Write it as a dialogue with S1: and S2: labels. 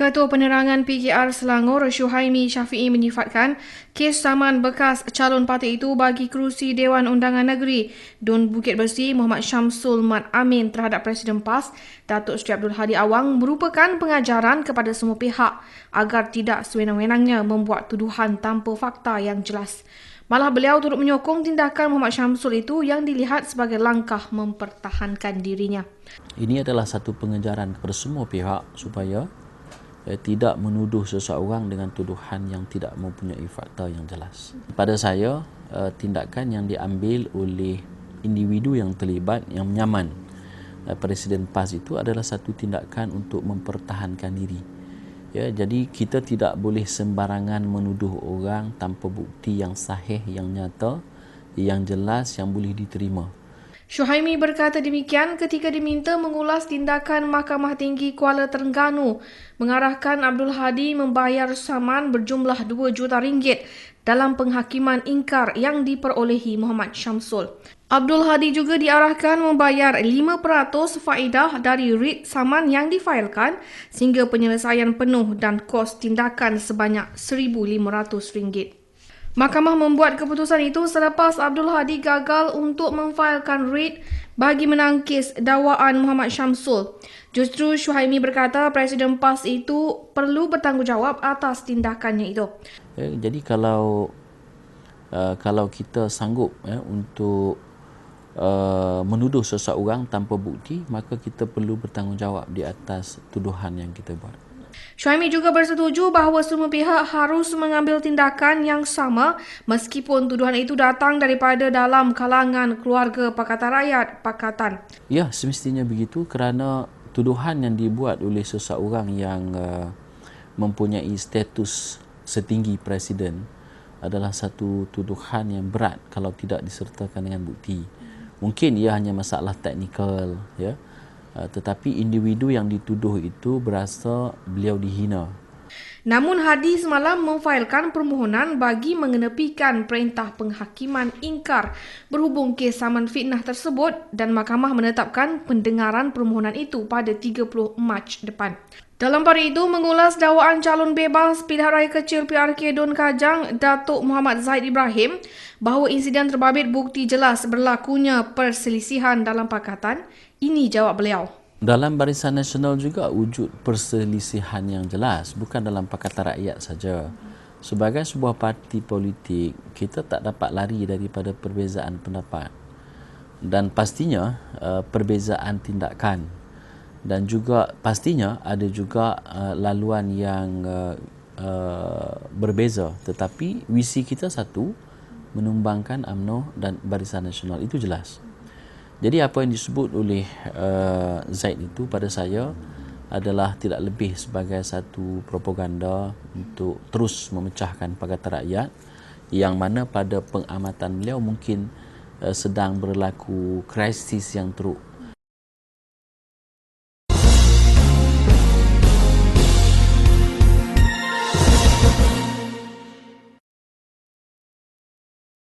S1: Ketua Penerangan PKR Selangor, Syuhaimi Syafiee menyifatkan kes saman bekas calon parti itu bagi kerusi Dewan Undangan Negeri Dun Bukit Bersih Muhammad Syamsul Mat Amin terhadap Presiden PAS Datuk Seri Abdul Hadi Awang merupakan pengajaran kepada semua pihak agar tidak sewenang-wenangnya membuat tuduhan tanpa fakta yang jelas. Malah beliau turut menyokong tindakan Muhammad Syamsul itu yang dilihat sebagai langkah mempertahankan dirinya.
S2: Ini adalah satu pengejaran kepada semua pihak supaya tidak menuduh seseorang dengan tuduhan yang tidak mempunyai fakta yang jelas. Pada saya, tindakan yang diambil oleh individu yang terlibat, yang menyaman Presiden PAS itu adalah satu tindakan untuk mempertahankan diri. Ya, jadi kita tidak boleh sembarangan menuduh orang tanpa bukti yang sahih, yang nyata, yang jelas, yang boleh diterima.
S1: Syuhaimi berkata demikian ketika diminta mengulas tindakan Mahkamah Tinggi Kuala Terengganu mengarahkan Abdul Hadi membayar saman berjumlah RM2 juta dalam penghakiman ingkar yang diperolehi Muhammad Syamsul. Abdul Hadi juga diarahkan membayar 5% faedah dari rit saman yang difailkan sehingga penyelesaian penuh dan kos tindakan sebanyak RM1,500. Mahkamah membuat keputusan itu selepas Abdul Hadi gagal untuk memfailkan rit bagi menangkis dakwaan Muhammad Syamsul. Justru Syuhaimi berkata Presiden PAS itu perlu bertanggungjawab atas tindakannya itu.
S2: Jadi kalau kita sanggup untuk menuduh seseorang tanpa bukti, maka kita perlu bertanggungjawab di atas tuduhan yang kita buat.
S1: Syuhaimi juga bersetuju bahawa semua pihak harus mengambil tindakan yang sama meskipun tuduhan itu datang daripada dalam kalangan keluarga Pakatan Rakyat Pakatan.
S2: Ya, semestinya begitu kerana tuduhan yang dibuat oleh seseorang yang mempunyai status setinggi presiden adalah satu tuduhan yang berat kalau tidak disertakan dengan bukti. Mungkin ia hanya masalah teknikal, ya. Tetapi individu yang dituduh itu berasa beliau dihina.
S1: Namun Hadi semalam memfailkan permohonan bagi mengenepikan perintah penghakiman ingkar berhubung kes saman fitnah tersebut dan mahkamah menetapkan pendengaran permohonan itu pada 30 Mac depan. Dalam pada itu, mengulas dakwaan calon bebas pilihan raya kecil PRK Dun Kajang, Datuk Muhammad Zaid Ibrahim, bahawa insiden terbabit bukti jelas berlakunya perselisihan dalam pakatan. Ini jawab beliau.
S2: Dalam Barisan Nasional juga wujud perselisihan yang jelas, bukan dalam Pakatan Rakyat saja. Sebagai sebuah parti politik, kita tak dapat lari daripada perbezaan pendapat. Dan pastinya perbezaan tindakan. Dan juga pastinya ada juga laluan yang berbeza. Tetapi visi kita satu, menumbangkan UMNO dan Barisan Nasional. Itu jelas. Jadi apa yang disebut oleh Zaid itu pada saya adalah tidak lebih sebagai satu propaganda untuk terus memecahkan Pakatan Rakyat, yang mana pada pengamatan beliau mungkin sedang berlaku krisis yang teruk